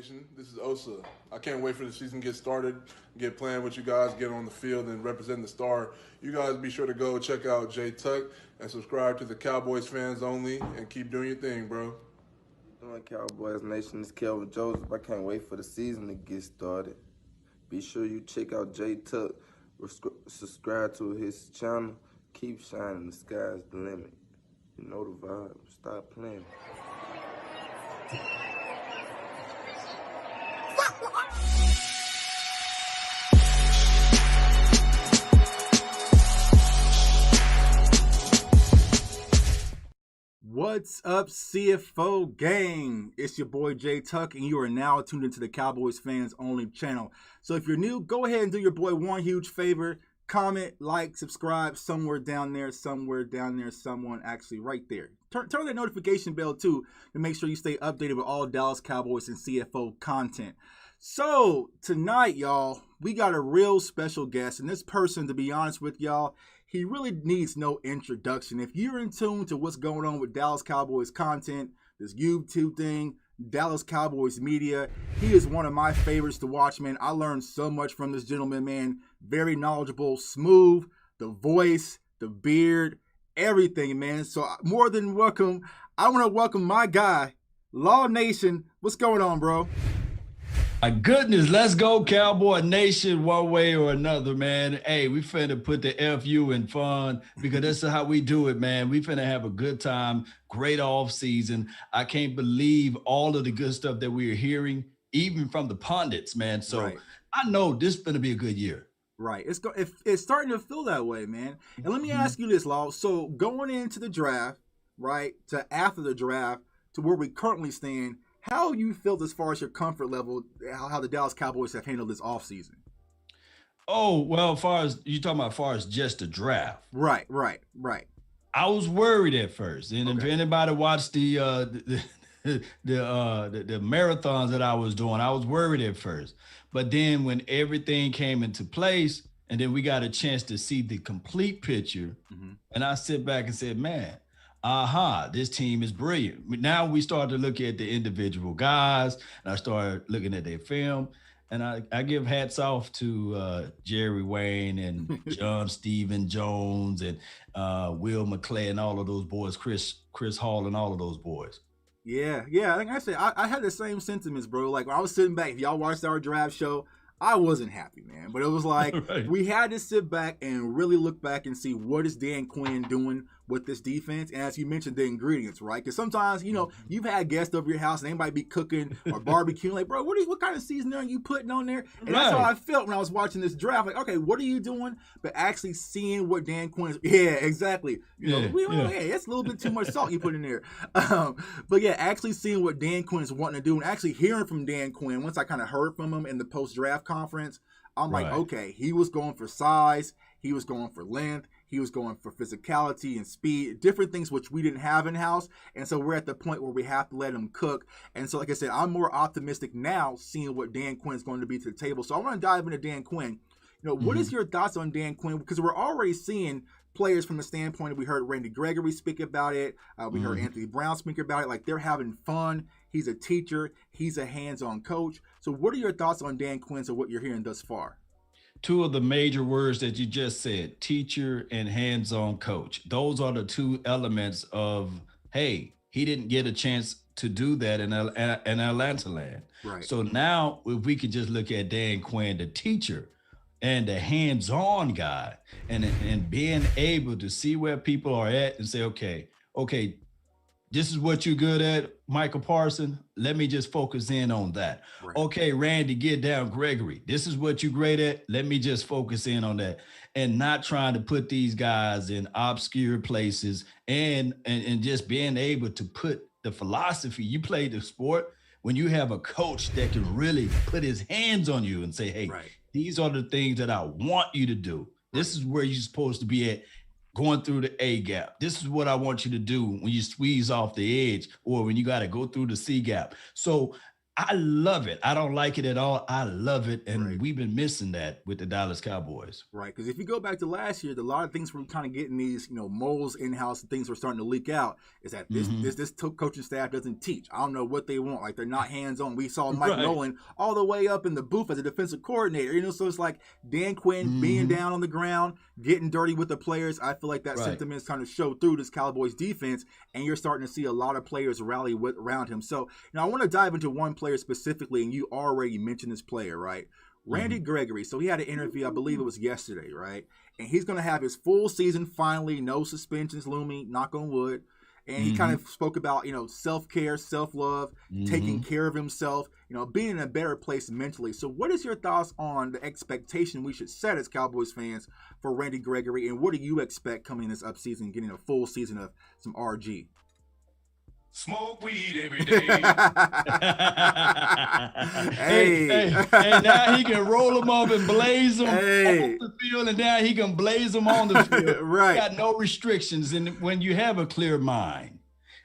Nation. This is Osa. I can't wait for the season to get started, get playing with you guys, get on the field, and represent the star. You guys be sure to go check out J Tuck and subscribe to the Cowboys fans only, and keep doing your thing, bro. Doing Cowboys Nation, it's Kelvin Joseph. I can't wait for the season to get started. Be sure you check out J Tuck, subscribe to his channel. Keep shining, the sky's the limit. You know the vibe. Stop playing. What's up, CFO gang? It's your boy J Tuck, and you are now tuned into the Cowboys Fans Only channel. So if you're new, go ahead and do your boy one huge favor. Comment, like, subscribe somewhere down there, someone actually right there. Turn that notification bell too to make sure you stay updated with all Dallas Cowboys and CFO content. So tonight, y'all, we got a real special guest, and this person, to be honest with y'all, he really needs no introduction. If you're in tune to what's going on with Dallas Cowboys content, this YouTube thing, Dallas Cowboys media, he is one of my favorites to watch, man. I learned so much from this gentleman, man. Very knowledgeable, smooth, the voice, the beard, everything, man. So more than welcome. I want to welcome my guy, Law Nation. What's going on, bro? My goodness, let's go Cowboy Nation one way or another, man. Hey, we finna put the FU in fun because this is how we do it, man. We finna have a good time, great off season. I can't believe all of the good stuff that we are hearing, even from the pundits, man. So right. I know this is gonna be a good year. Right. It's starting to feel that way, man. And let me ask you this, Law. So going into the draft, right, to after the draft, to where we currently stand, how you feel as far as your comfort level, how the Dallas Cowboys have handled this offseason? Oh, well, you're talking about as far as just the draft. Right. I was worried at first. And if anybody watched the marathons that I was doing, I was worried at first. But then when everything came into place and then we got a chance to see the complete picture, and I sit back and said, man, this team is brilliant. Now we start to look at the individual guys, and I started looking at their film, and I give hats off to Jerry Wayne and John Stephen Jones and Will McClay and all of those boys, Chris Hall and all of those boys. Yeah. Like I said, I had the same sentiments, bro. Like when I was sitting back, if y'all watched our draft show, I wasn't happy, man. But it was like right. We had to sit back and really look back and see what is Dan Quinn doing with this defense. And as you mentioned, the ingredients, right? Because sometimes, you know, you've had guests over your house and they might be cooking or barbecuing. Like, bro, what kind of seasoning are you putting on there? And that's how I felt when I was watching this draft. Like, okay, what are you doing? But actually seeing what Dan Quinn is. Yeah, exactly. It's a little bit too much salt you put in there. But yeah, actually seeing what Dan Quinn is wanting to do and actually hearing from Dan Quinn, once I kind of heard from him in the post-draft conference, I'm like, okay, he was going for size. He was going for length. He was going for physicality and speed, different things which we didn't have in-house. And so we're at the point where we have to let him cook. And so, like I said, I'm more optimistic now seeing what Dan Quinn is going to be to the table. So I want to dive into Dan Quinn. You know, what is your thoughts on Dan Quinn? Because we're already seeing players from the standpoint of we heard Randy Gregory speak about it. We heard Anthony Brown speak about it. Like they're having fun. He's a teacher. He's a hands-on coach. So what are your thoughts on Dan Quinn and what you're hearing thus far? Two of the major words that you just said, teacher and hands-on coach. Those are the two elements of, hey, he didn't get a chance to do that in Atlanta land. Right. So now if we could just look at Dan Quinn, the teacher and the hands-on guy, and being able to see where people are at and say, okay, this is what you're good at, Micah Parsons. Let me just focus in on that. Right. Okay, Randy, get down Gregory. This is what you're great at. Let me just focus in on that. And not trying to put these guys in obscure places and just being able to put the philosophy. You play the sport when you have a coach that can really put his hands on you and say, hey, these are the things that I want you to do. This is where you're supposed to be at. Going through the A gap. This is what I want you to do when you squeeze off the edge or when you got to go through the C gap. So I love it. I don't like it at all. I love it. And Right. we've been missing that with the Dallas Cowboys. Right, because if you go back to last year, a lot of things were kind of getting these, moles in house, and things were starting to leak out. Is that this coaching staff doesn't teach? I don't know what they want. Like they're not hands on. We saw Mike Nolan all the way up in the booth as a defensive coordinator. So it's like Dan Quinn being down on the ground, getting dirty with the players. I feel like that sentiment is kind of showed through this Cowboys defense, and you're starting to see a lot of players rally around him. So I want to dive into one player specifically, and you already mentioned this player, right? Randy Gregory. So he had an interview, I believe it was yesterday, right? And he's going to have his full season finally, no suspensions looming, knock on wood. And he kind of spoke about, self-care, self-love, taking care of himself, being in a better place mentally. So what is your thoughts on the expectation we should set as Cowboys fans for Randy Gregory? And what do you expect coming this upseason, getting a full season of some RG? Smoke weed every day. hey, now he can roll them up and blaze them off the field, and now he can blaze them on the field. Right. Got no restrictions. And when you have a clear mind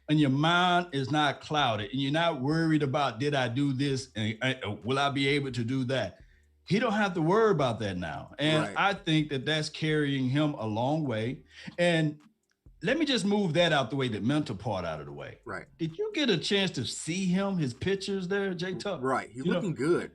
and your mind is not clouded and you're not worried about, did I do this? And will I be able to do that? He don't have to worry about that now. And I think that that's carrying him a long way. And let me just move that out the way, the mental part out of the way. Right. Did you get a chance to see him, his pictures there, Jay Tuck? Right. He's looking good.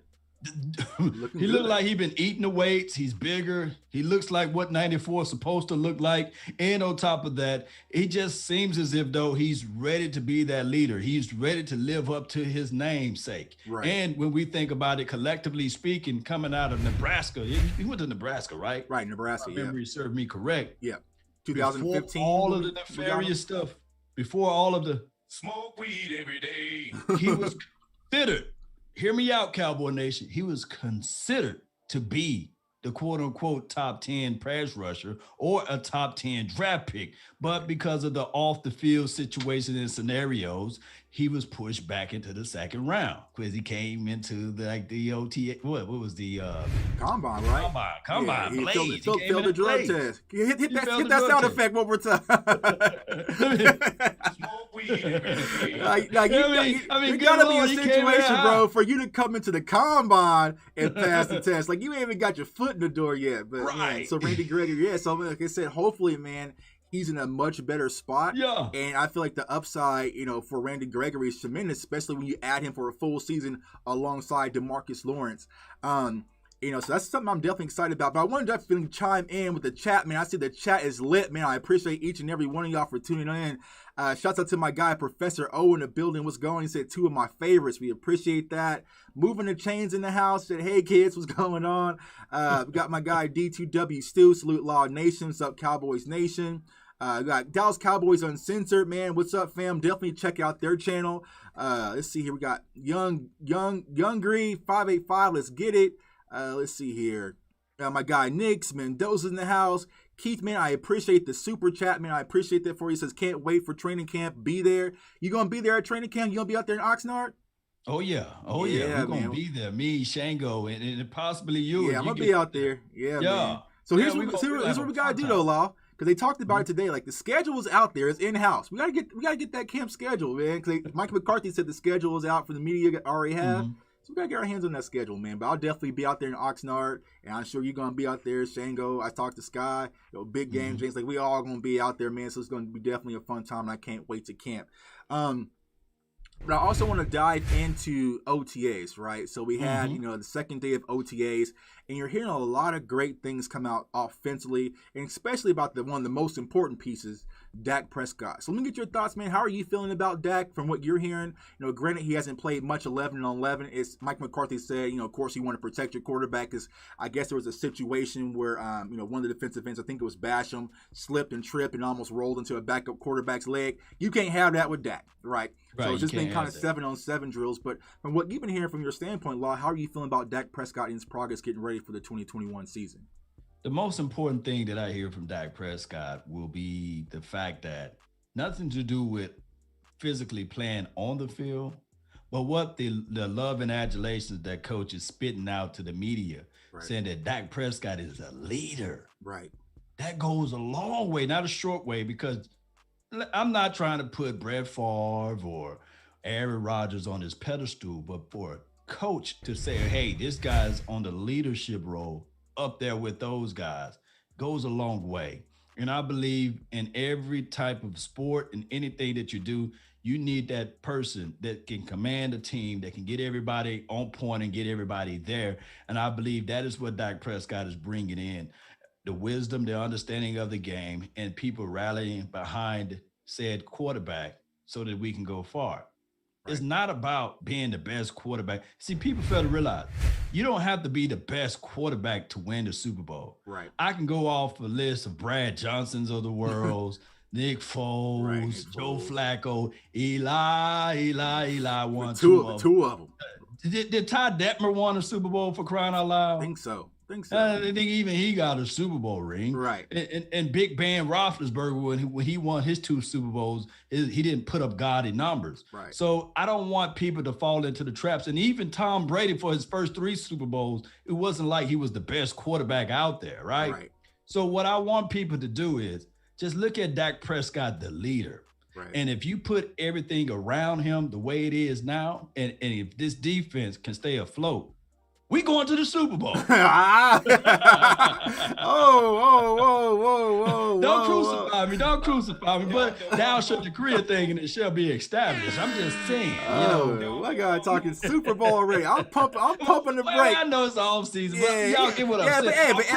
He looked like he's been eating the weights. He's bigger. He looks like what 94 is supposed to look like. And on top of that, he just seems as if though he's ready to be that leader. He's ready to live up to his namesake. Right. And when we think about it, collectively speaking, coming out of Nebraska, he went to Nebraska, right? Right, Nebraska, My memory served me correct. Yeah. 2015. Before all of the nefarious stuff, before all of the Smoke weed every day. he was considered, hear me out, Cowboy Nation, he was considered to be the quote-unquote top 10 pass rusher or a top 10 draft pick. But because of the off-the-field situation and scenarios, he was pushed back into the second round because he came into the OTA. What was the Combine, right? Combine. He Blaze. failed the drug test. Hit that sound effect one more time. Smoke weed every day. You gotta be in a situation, bro, for you to come into the combine and pass the test. Like you ain't even got your foot in the door yet. But man, so Randy Gregory, so like I said, hopefully, man, he's in a much better spot. Yeah. And I feel like the upside, for Randy Gregory is tremendous, especially when you add him for a full season alongside DeMarcus Lawrence. So that's something I'm definitely excited about. But I want to definitely chime in with the chat, man. I see the chat is lit, man. I appreciate each and every one of y'all for tuning in. Shouts out to my guy, Professor O in the building. What's going? He said 2 of my favorites. We appreciate that. Moving the chains in the house. Said, hey, kids, what's going on? We got my guy, D2W Stu. Salute Law Nation. What's up, Cowboys Nation? We got Dallas Cowboys Uncensored, man. What's up, fam? Definitely check out their channel. Let's see here. We got Young Green 585. Let's get it. Let's see here. My guy Nix Mendoza's in the house. Keith, man, I appreciate the super chat, man. I appreciate that for you. He says, can't wait for training camp. Be there. You gonna be there at training camp? You gonna be out there in Oxnard? Oh yeah. We're gonna be there. Me, Shango, and possibly you. Yeah, I'm gonna be out there. Yeah. Man. So here's what we gotta do though, Law. Because they talked about it today. Like the schedule is out there. It's in house. We gotta get that camp schedule, man. Because Mike McCarthy said the schedule is out for the media to already have. So we gotta get our hands on that schedule, man. But I'll definitely be out there in Oxnard, and I'm sure you're gonna be out there, Shango. I talked to Sky, big game, James. Like we all gonna be out there, man. So it's gonna be definitely a fun time, and I can't wait to camp. But I also want to dive into OTAs, right? So we had, the second day of OTAs, and you're hearing a lot of great things come out offensively, and especially about one of the most important pieces, Dak Prescott. So let me get your thoughts, man. How are you feeling about Dak from what you're hearing? Granted, he hasn't played much 11-on-11. It's Mike McCarthy said, of course, you want to protect your quarterback because I guess there was a situation where, one of the defensive ends, I think it was Basham, slipped and tripped and almost rolled into a backup quarterback's leg. You can't have that with Dak, right? So it's just been kind of 7-on-7 drills. But from what you've been hearing from your standpoint, Law, how are you feeling about Dak Prescott and his progress getting ready for the 2021 season? The most important thing that I hear from Dak Prescott will be the fact that nothing to do with physically playing on the field, but what the love and adulations that coach is spitting out to the media, saying that Dak Prescott is a leader. Right. That goes a long way, not a short way, because I'm not trying to put Brett Favre or Aaron Rodgers on his pedestal, but for a coach to say, hey, this guy's on the leadership role up there with those guys goes a long way. And I believe in every type of sport and anything that you do, you need that person that can command a team, that can get everybody on point and get everybody there. And I believe that is what Dak Prescott is bringing in. The wisdom, the understanding of the game, and people rallying behind said quarterback so that we can go far. Right. It's not about being the best quarterback. See, people fail to realize you don't have to be the best quarterback to win the Super Bowl. Right. I can go off a list of Brad Johnsons of the world, Nick Foles, Joe Flacco, Eli won two of them. Did Ty Detmer won a Super Bowl for crying out loud? I think so. I think even he got a Super Bowl ring. Right. And Big Ben Roethlisberger, when he won his 2 Super Bowls, he didn't put up gaudy numbers. Right. So I don't want people to fall into the traps. And even Tom Brady, for his first 3 Super Bowls, it wasn't like he was the best quarterback out there, right? So what I want people to do is just look at Dak Prescott, the leader. Right. And if you put everything around him the way it is now, and if this defense can stay afloat, we going to the Super Bowl. Whoa. Don't crucify me. Don't crucify me. But thou shalt decree a thing and it shall be established. I'm just saying. My guy talking Super Bowl already. I'm pumping the brake. I know it's the off season, but y'all get what I'm saying. But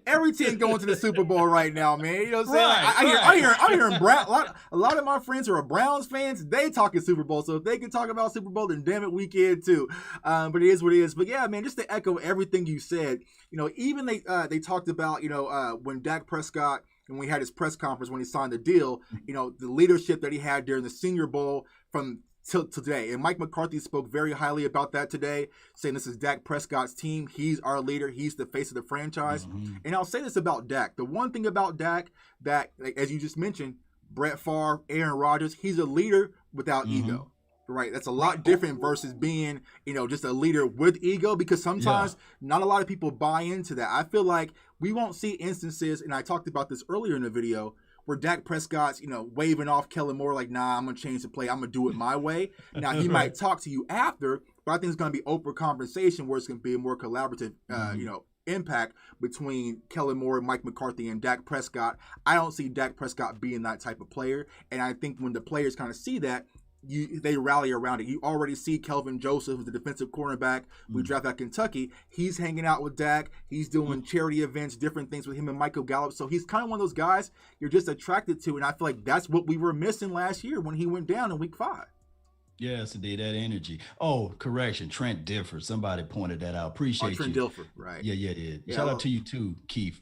every team going to the Super Bowl right now, man. You know what I'm saying? I'm hearing a lot of my friends who are Browns fans, they talking Super Bowl. So if they can talk about Super Bowl, then damn it, we can too. But it is what it is. But yeah, man, just to echo everything you said, even they talked about, when Dak Prescott, when we had his press conference when he signed the deal, the leadership that he had during the Senior Bowl from till today. And Mike McCarthy spoke very highly about that today, saying this is Dak Prescott's team. He's our leader. He's the face of the franchise. Mm-hmm. And I'll say this about Dak. The one thing about Dak that, as you just mentioned, Brett Favre, Aaron Rodgers, he's a leader without ego. Right. That's a lot different versus being, just a leader with ego, because sometimes not a lot of people buy into that. I feel like we won't see instances, and I talked about this earlier in the video, where Dak Prescott's, waving off Kellen Moore like, nah, I'm going to change the play. I'm going to do it my way. Now, he might talk to you after, but I think it's going to be open conversation where it's going to be a more collaborative, impact between Kellen Moore, Mike McCarthy, and Dak Prescott. I don't see Dak Prescott being that type of player. And I think when the players kind of see that, they rally around it. You already see Kelvin Joseph, who's the defensive cornerback we draft at Kentucky. He's hanging out with Dak. He's doing charity events, different things with him and Michael Gallup. So he's kind of one of those guys you're just attracted to. And I feel like that's what we were missing last year when he went down in week 5. Yes, indeed, that energy. Oh, correction, Trent Dilfer. Somebody pointed that out. Appreciate Trent you. Dilfer, right. Yeah. Shout out to you too, Keith,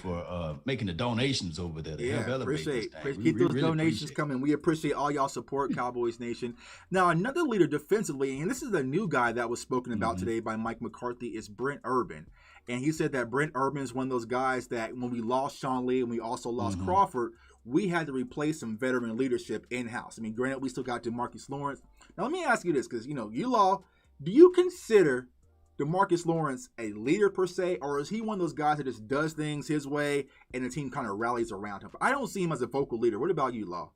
for making the donations over there to help elevate this thing. Keep those donations coming. We appreciate all y'all support, Cowboys Nation. Now, another leader defensively, and this is a new guy that was spoken about today by Mike McCarthy, is Brent Urban. And he said that Brent Urban is one of those guys that when we lost Sean Lee and we also lost Crawford, we had to replace some veteran leadership in-house. I mean, granted, we still got DeMarcus Lawrence. Now, let me ask you this, because, do you consider DeMarcus Lawrence a leader per se, or is he one of those guys that just does things his way and the team kind of rallies around him? I don't see him as a vocal leader. What about you, Law?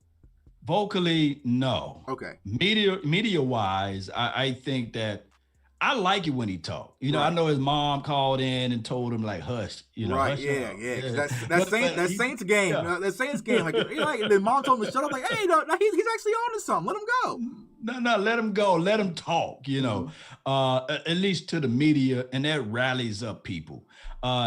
Vocally, no. Okay. Media-wise, I think that I like it when he talk. I know his mom called in and told him like, hush. Right? Hush That's Saints game. Yeah. That Saints game. Like the mom told him to shut up. Like, hey, no, he's actually on to something. Let him go. No, let him go. Let him talk. At least to the media, and that rallies up people.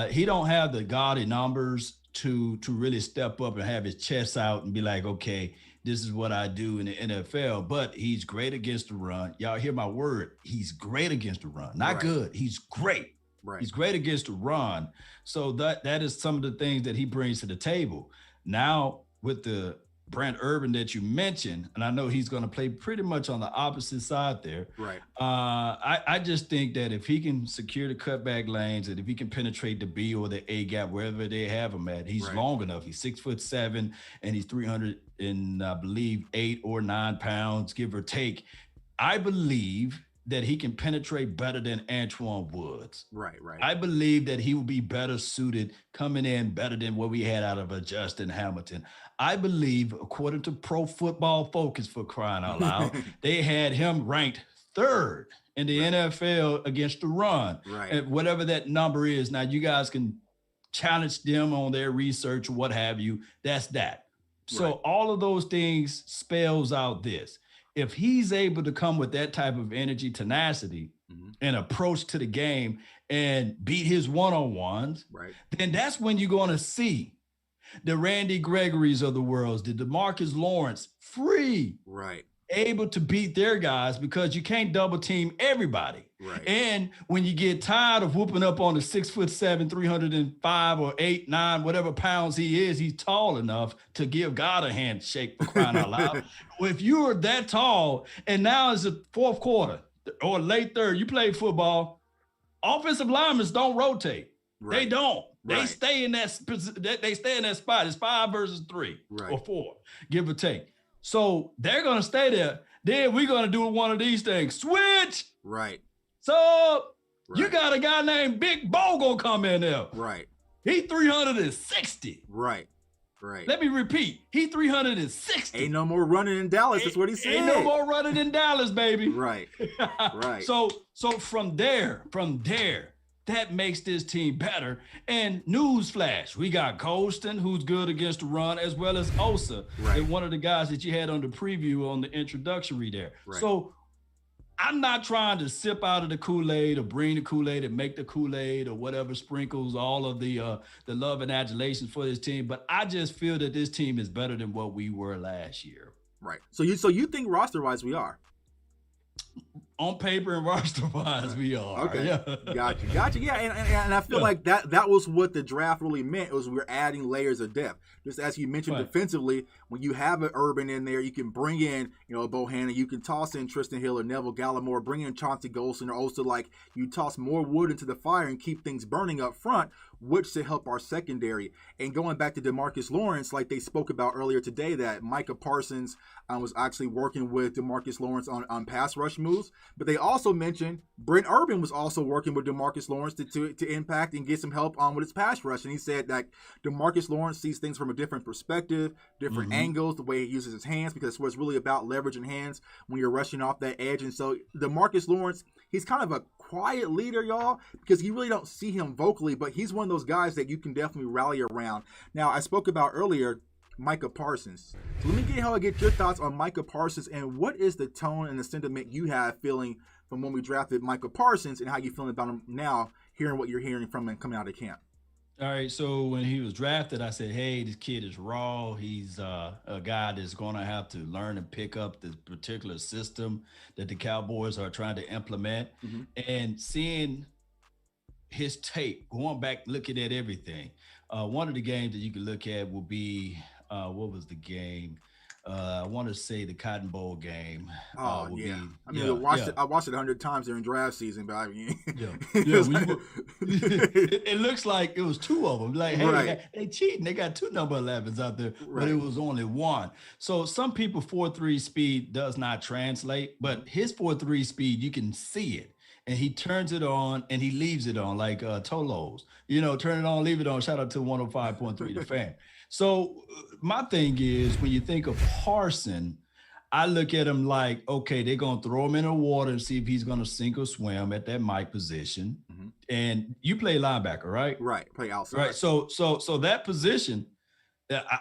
He don't have the gaudy numbers to really step up and have his chest out and be like, okay, this is what I do in the NFL, but he's great against the run. Y'all hear my word. He's great against the run. Not good. He's great. Right. He's great against the run. So that is some of the things that he brings to the table. Now with the Brent Urban that you mentioned, and I know he's going to play pretty much on the opposite side there. Right. I just think that if he can secure the cutback lanes and if he can penetrate the B or the A gap, wherever they have him at, he's long enough. He's 6'7" and he's 300 and I believe 8 or 9 pounds, give or take. I believe that he can penetrate better than Antoine Woods. Right. I believe that he will be better suited coming in better than what we had out of a Justin Hamilton. I believe, according to Pro Football Focus, for crying out loud, they had him ranked 3rd in the NFL against the run. Right. And whatever that number is. Now, you guys can challenge them on their research or what have you. That's that. So all of those things spells out this. If he's able to come with that type of energy, tenacity, and approach to the game and beat his one-on-ones, then that's when you're going to see the Randy Gregories of the world, the DeMarcus Lawrence, free, able to beat their guys, because you can't double team everybody. And when you get tired of whooping up on the 6'7", 305 or 8, 9, whatever pounds he is, he's tall enough to give God a handshake, for crying out loud. Well, if you are that tall and now it's the 4th quarter or late 3rd, you play football, offensive linemen don't rotate. They don't. They stay in that. They stay in that spot. It's 5 versus 3 or 4, give or take. So they're gonna stay there. Then we're gonna do one of these things. Switch. So you got a guy named Big Bo gonna come in there. He 360. Let me repeat. He 360. Ain't no more running in Dallas. That's what he said. Ain't no more running in Dallas, baby. Right. So from there, that makes this team better. And newsflash, we got Colston, who's good against the run, as well as Osa, and one of the guys that you had on the preview on the introductory there. So I'm not trying to sip out of the Kool-Aid or bring the Kool-Aid and make the Kool-Aid or whatever sprinkles all of the love and adulation for this team, but I just feel that this team is better than what we were last year. So you think roster-wise we are? On paper and roster-wise, we are. Okay. Gotcha. Yeah, and I feel like that was what the draft really meant. It was we're adding layers of depth. Just as you mentioned defensively, when you have an Urban in there, you can bring in, Bohannon, you can toss in Tristan Hill or Neville Gallimore, bring in Chauncey Golston or Oster, like you toss more wood into the fire and keep things burning up front, which to help our secondary. And going back to DeMarcus Lawrence, like they spoke about earlier today, that Micah Parsons was actually working with DeMarcus Lawrence on pass rush moves. But they also mentioned Brent Urban was also working with DeMarcus Lawrence to impact and get some help with his pass rush. And he said that DeMarcus Lawrence sees things from a different perspective, different angles, the way he uses his hands, because it's really about leveraging hands when you're rushing off that edge. And so DeMarcus Lawrence, he's kind of a quiet leader, y'all, because you really don't see him vocally, but he's one of those guys that you can definitely rally around. Now, I spoke about earlier Micah Parsons. So let me get your thoughts on Micah Parsons, and what is the tone and the sentiment you have feeling from when we drafted Micah Parsons, and how you feeling about him now, hearing what you're hearing from him coming out of camp? All right, so when he was drafted, I said, hey, this kid is raw. He's a guy that's going to have to learn and pick up this particular system that the Cowboys are trying to implement. And seeing his tape, going back, looking at everything. One of the games that you can look at will be, what was the game? I want to say the Cotton Bowl game. I watched it 100 times during draft season, but it looks like it was 2 of them. Like, hey, they cheating. They got 2 number 11s out there, but it was only 1. So some people 4.3 speed does not translate, but his 4.3 speed, you can see it. And he turns it on and he leaves it on, like Tolos. Turn it on, leave it on. Shout out to 105.3 The Fan. So my thing is, when you think of Parson, I look at him like, okay, they're going to throw him in the water and see if he's going to sink or swim at that Mike position. And you play linebacker, right? Right, play outside. Right, so that position,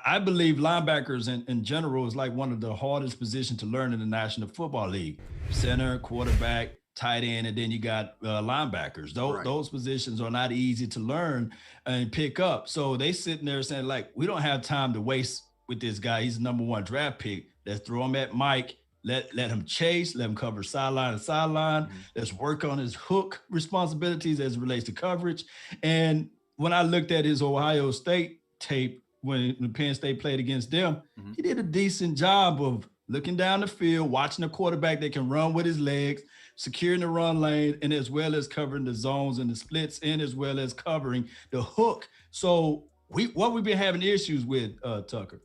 I believe linebackers in general is like one of the hardest positions to learn in the National Football League. Center, quarterback, tight end, and then you got linebackers. Those positions are not easy to learn and pick up. So they sitting there saying, like, we don't have time to waste with this guy. He's the number 1 draft pick. Let's throw him at Mike. Let him chase. Let him cover sideline to sideline. Let's work on his hook responsibilities as it relates to coverage. And when I looked at his Ohio State tape, when Penn State played against them, he did a decent job of looking down the field, watching a quarterback that can run with his legs, securing the run lane, and as well as covering the zones and the splits, and as well as covering the hook. So what we've been having issues with, Tucker,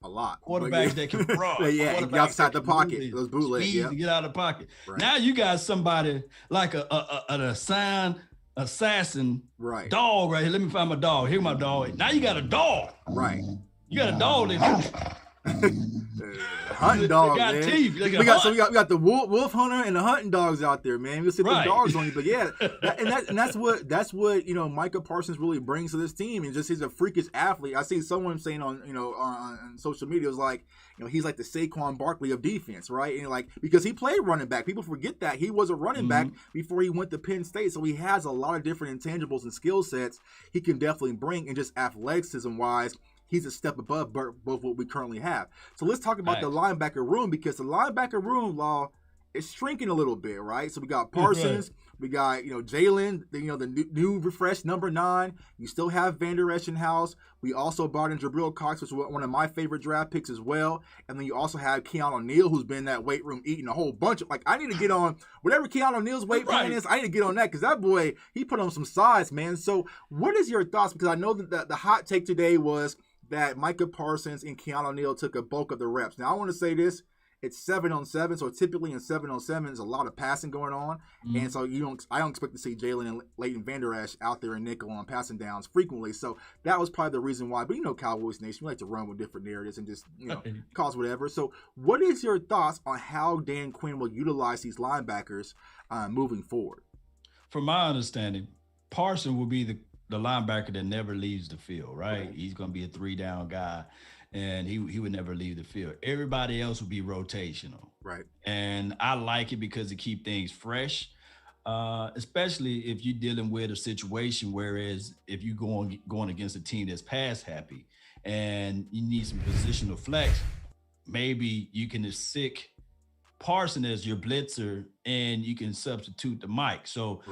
A lot. Quarterbacks that can run. Yeah, and get outside the pocket. Those bootlegs. Speed Yeah. to get out of the pocket. Right. Now you got somebody like an assassin dog right here. Let me find my dog. Here's my dog. Now you got a dog. Right. You got a dog that hunting dogs, got man. teeth. We got the wolf hunter and the hunting dogs out there, man. We'll sit the dogs on you, but yeah, that's what Micah Parsons really brings to this team, and just he's a freakish athlete. I see someone saying on social media, it was like, he's like the Saquon Barkley of defense, right? And like, because he played running back, people forget that he was a running back before he went to Penn State, so he has a lot of different intangibles and skill sets he can definitely bring, and just athleticism wise, he's a step above both what we currently have. So let's talk about the linebacker room, because the linebacker room, Law, is shrinking a little bit, right? So we got Parsons, we got Jalen, the new refreshed number 9. You still have Van Der Eschenhaus. We also brought in Jabril Cox, which was one of my favorite draft picks as well. And then you also have Keon O'Neal, who's been in that weight room eating a whole bunch of, I need to get on whatever Keon O'Neal's weight plan is. I need to get on that, because that boy, he put on some size, man. So what is your thoughts? Because I know that the hot take today was that Micah Parsons and Keon O'Neal took a bulk of the reps. Now, I want to say this. It's 7-on-7, so typically in 7-on-7, there's a lot of passing going on. And so I don't expect to see Jalen and Leighton Vander Esch out there in nickel on passing downs frequently. So that was probably the reason why. But Cowboys Nation, we like to run with different narratives and just, cause whatever. So what is your thoughts on how Dan Quinn will utilize these linebackers moving forward? From my understanding, Parsons will be the linebacker that never leaves the field, right? He's going to be a 3-down guy, and he would never leave the field. Everybody else will be rotational. Right. And I like it because it keeps things fresh, especially if you're dealing with a situation, whereas if you're going against a team that's pass happy and you need some positional flex, maybe you can stick Parsons as your blitzer and you can substitute the Mike. So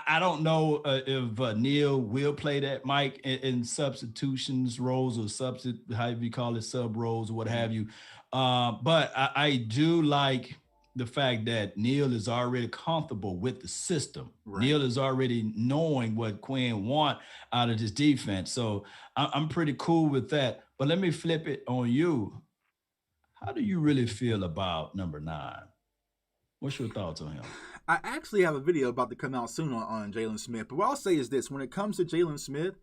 I don't know if Neil will play that Mike in substitutions roles or however you call it, sub roles or what have you. But I do like the fact that Neil is already comfortable with the system. Neil is already knowing what Quinn want out of this defense. So I'm pretty cool with that. But let me flip it on you. How do you really feel about number 9? What's your thoughts on him? I actually have a video about to come out soon on Jalen Smith. But what I'll say is this. When it comes to Jalen Smith,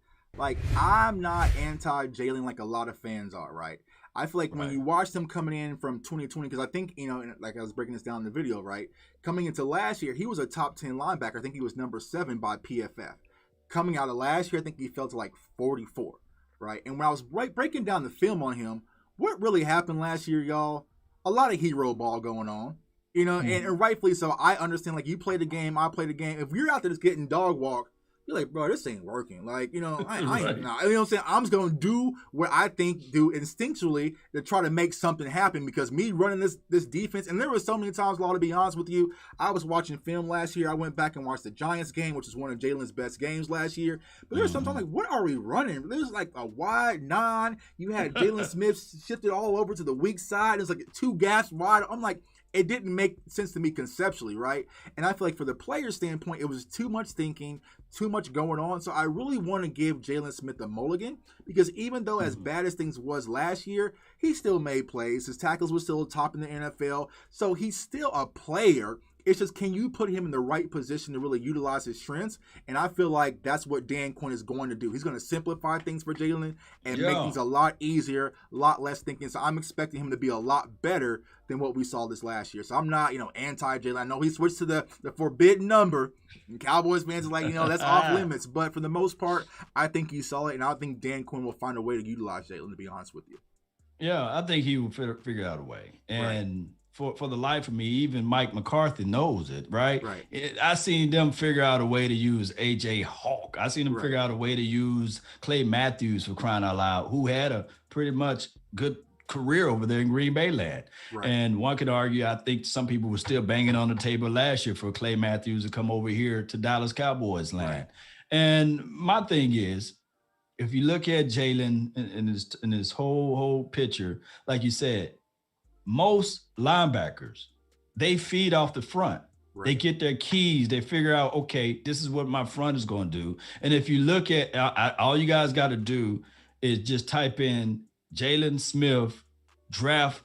I'm not anti-Jalen like a lot of fans are, right? I feel like when you watch them coming in from 2020, because I think, like I was breaking this down in the video, right? Coming into last year, he was a top 10 linebacker. I think he was number 7 by PFF. Coming out of last year, I think he fell to 44, right? And when I was breaking down the film on him, what really happened last year, y'all? A lot of hero ball going on. And rightfully so. I understand, you play the game, I play the game. If you're out there just getting dog walk, you're like, bro, this ain't working. I ain't not. You know what I'm saying? I'm just going to do what I think do instinctually to try to make something happen, because me running this defense, and there were so many times, Law, to be honest with you, I was watching film last year. I went back and watched the Giants game, which is one of Jalen's best games last year. But there was sometimes what are we running? There was a wide 9. You had Jalen Smith shifted all over to the weak side. It was 2 gaps wide. I'm like, it didn't make sense to me conceptually, right? And I feel like for the player standpoint, it was too much thinking, too much going on. So I really want to give Jalen Smith a mulligan, because even though as bad as things was last year, he still made plays. His tackles were still top in the NFL. So he's still a player. It's just, can you put him in the right position to really utilize his strengths? And I feel like that's what Dan Quinn is going to do. He's going to simplify things for Jalen and make things a lot easier, a lot less thinking. So I'm expecting him to be a lot better than what we saw this last year. So I'm not, anti-Jalen. I know he switched to the forbidden number. And Cowboys fans are like, that's off limits. But for the most part, I think you saw it. And I think Dan Quinn will find a way to utilize Jalen, to be honest with you. Yeah, I think he will figure out a way. And for the life of me, even Mike McCarthy knows it, right? I seen them figure out a way to use A.J. Hawk. I seen them figure out a way to use Clay Matthews, for crying out loud, who had a pretty much good career over there in Green Bay land. And one could argue, I think some people were still banging on the table last year for Clay Matthews to come over here to Dallas Cowboys land. And my thing is, if you look at Jalen in his whole picture, like you said, most linebackers, they feed off the front. They get their keys. They figure out, okay, this is what my front is going to do. And if you look at, all you guys got to do is just type in Jalen Smith draft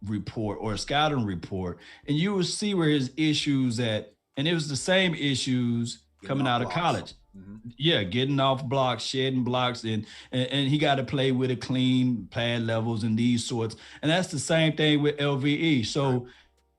report or scouting report, and you will see where his issues at, and it was the same issues coming out of college. Mm-hmm. Yeah, getting off blocks, shedding blocks, and he got to play with a clean pad levels and these sorts. And that's the same thing with LVE. So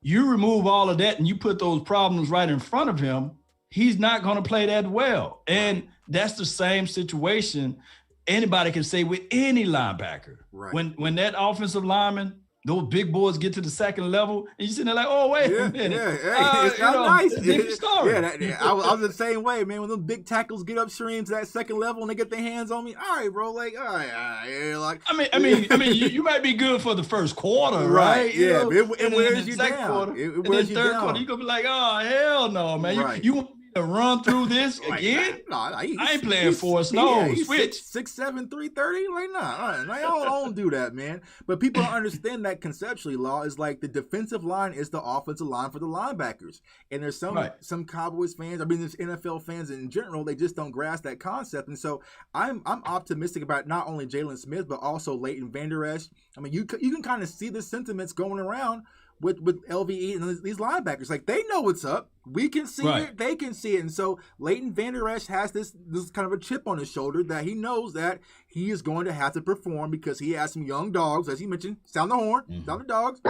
you remove all of that and you put those problems right in front of him, he's not going to play that well. And that's the same situation anybody can say with any linebacker. Right. When that offensive lineman, those big boys get to the second level, and you sitting there like, oh, wait a minute. Yeah, it's not nice. Different story. I was the same way, man. When them big tackles get upstream to that second level and they get their hands on me, all right, bro, like, all right, like. I mean, you might be good for the first quarter, right? Yeah, it wears you down. Quarter, it wears you third quarter, you gonna be like, oh hell no, man. You want me to run through this again? I ain't playing Force. No, switch 6'7", 330. Like, nah, I don't do that, man. But people don't understand that conceptually. Law is like the defensive line is the offensive line for the linebackers, and there's some Cowboys fans. I mean, there's NFL fans in general. They just don't grasp that concept, and so I'm optimistic about not only Jalen Smith but also Leighton Vander Esch. I mean, you can kind of see the sentiments going around with LVE and these linebackers. Like, they know what's up. We can see it. They can see it. And so Leighton Vander Esch has this kind of a chip on his shoulder that he knows that he is going to have to perform because he has some young dogs, as he mentioned, sound the horn, sound the dogs,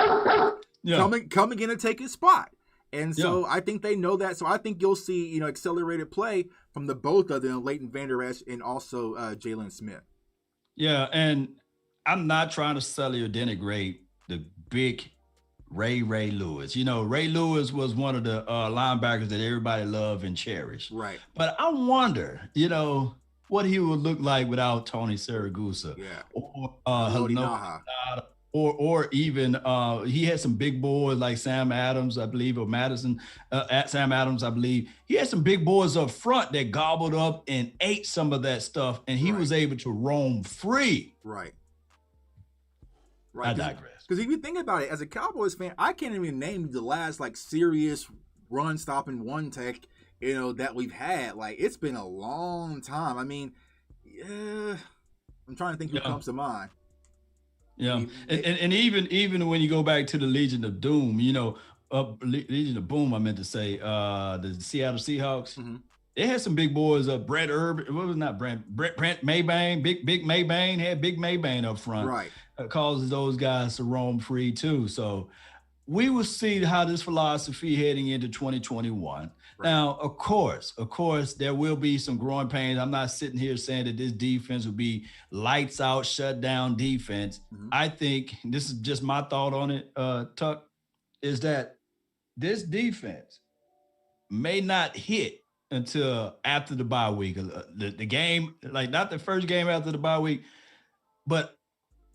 coming in to take his spot. And so I think they know that. So I think you'll see, accelerated play from the both of them, Leighton Vander Esch and also Jalen Smith. Yeah, and I'm not trying to sully or denigrate the big Ray Lewis. Ray Lewis was one of the linebackers that everybody loved and cherished. Right. But I wonder, what he would look like without Tony Siragusa. Yeah. Or even he had some big boys like Sam Adams, I believe, or Madison. Sam Adams, I believe. He had some big boys up front that gobbled up and ate some of that stuff, and he was able to roam free. Right. I digress. Because if you think about it, as a Cowboys fan, I can't even name the last serious run stopping one tech, that we've had. Like, it's been a long time. I mean, I'm trying to think who comes to mind. Yeah, and even when you go back to the Legion of Doom, Legion of Boom, I meant to say, the Seattle Seahawks. Mm-hmm. They had some big boys up. Brent Urban, what was not Brent Maybang, big Maybang, had big Maybang up front. Right. Causes those guys to roam free too. So we will see how this philosophy heading into 2021. Right. Now, of course, there will be some growing pains. I'm not sitting here saying that this defense will be lights out, shut down defense. Mm-hmm. I think this is just my thought on it, Tuck, is that this defense may not hit until after the bye week. The game, like not the first game after the bye week, but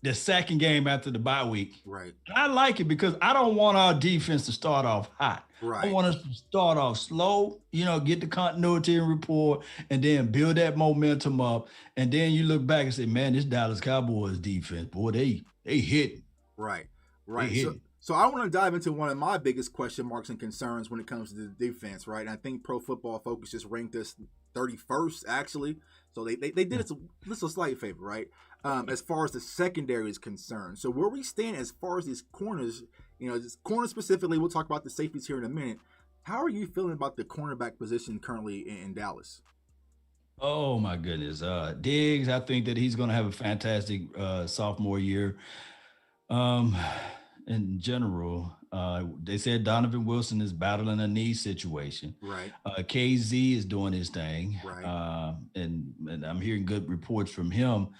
the second game after the bye week. Right. And I like it because I don't want our defense to start off hot. Right. I want us to start off slow, get the continuity and rapport, and then build that momentum up. And then you look back and say, man, this Dallas Cowboys defense, boy, they hit. Right. So I want to dive into one of my biggest question marks and concerns when it comes to the defense, right? And I think Pro Football Focus just ranked us 31st, actually. So they did us a slight favor, right? As far as the secondary is concerned. So where we stand as far as these corners, this corner specifically, we'll talk about the safeties here in a minute. How are you feeling about the cornerback position currently in Dallas? Oh, my goodness. Diggs, I think that he's going to have a fantastic sophomore year. In general, they said Donovan Wilson is battling a knee situation. Right. KZ is doing his thing. Right. And I'm hearing good reports from him.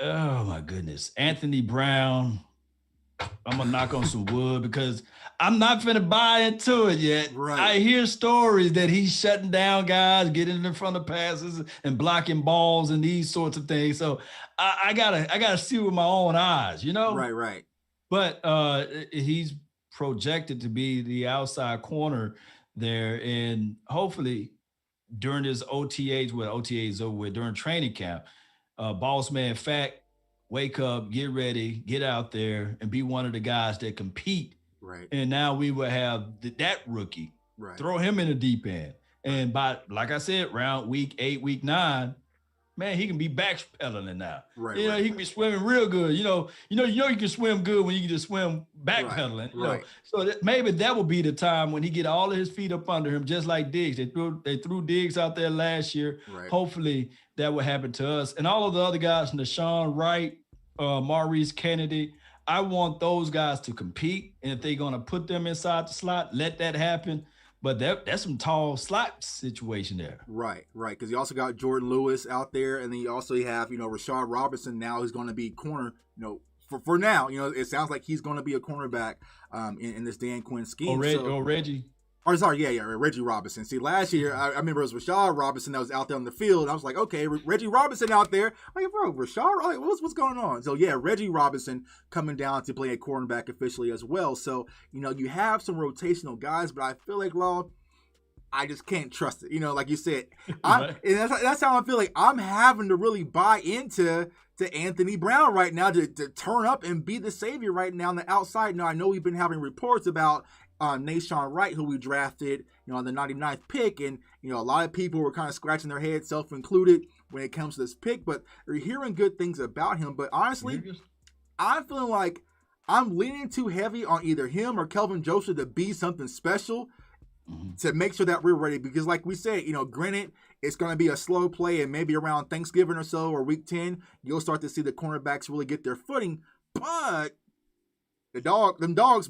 Oh, my goodness. Anthony Brown, I'm going to knock on some wood because I'm not finna buy into it yet. Right. I hear stories that he's shutting down guys, getting in front of passes and blocking balls and these sorts of things. So I gotta see with my own eyes, Right. But he's projected to be the outside corner there. And hopefully during this OTA'S over with, during training camp, boss man Fact, wake up, get ready, get out there and be one of the guys that compete. Right. And now we will have that rookie, throw him in the deep end. And by, like I said, week 8, week 9, man, he can be backpedaling now. Right, You know, right. he can be swimming real good. You can swim good when you can just swim backpedaling. Right. So maybe that will be the time when he get all of his feet up under him, just like Diggs. They threw Diggs out there last year. Right. Hopefully that will happen to us. And all of the other guys, Deshaun Wright, Maurice Kennedy, I want those guys to compete. And if they're going to put them inside the slot, let that happen. But that's some tall slot situation there. Right. Because you also got Jordan Lewis out there, and then you also have, Rashad Robinson now who's going to be corner, for now. It sounds like he's going to be a cornerback in this Dan Quinn scheme. Reggie. Reggie Robinson. See, last year, I remember it was Rashad Robinson that was out there on the field, and I was like, okay, Reggie Robinson out there. I'm like, bro, Rashad, like, what's going on? So, yeah, Reggie Robinson coming down to play a cornerback officially as well. So, you have some rotational guys, but I feel like, Law, I just can't trust it. Like you said, and that's how I feel like I'm having to really buy into Anthony Brown right now to turn up and be the savior right now on the outside. Now, I know we've been having reports about Nashawn Wright, who we drafted, on the 99th pick, and a lot of people were kind of scratching their heads, self-included, when it comes to this pick. But they're hearing good things about him. But honestly, I'm feeling like I'm leaning too heavy on either him or Kelvin Joseph to be something special to make sure that we're ready. Because, like we said, granted, it's going to be a slow play, and maybe around Thanksgiving or so, or week 10, you'll start to see the cornerbacks really get their footing. But we got them dogs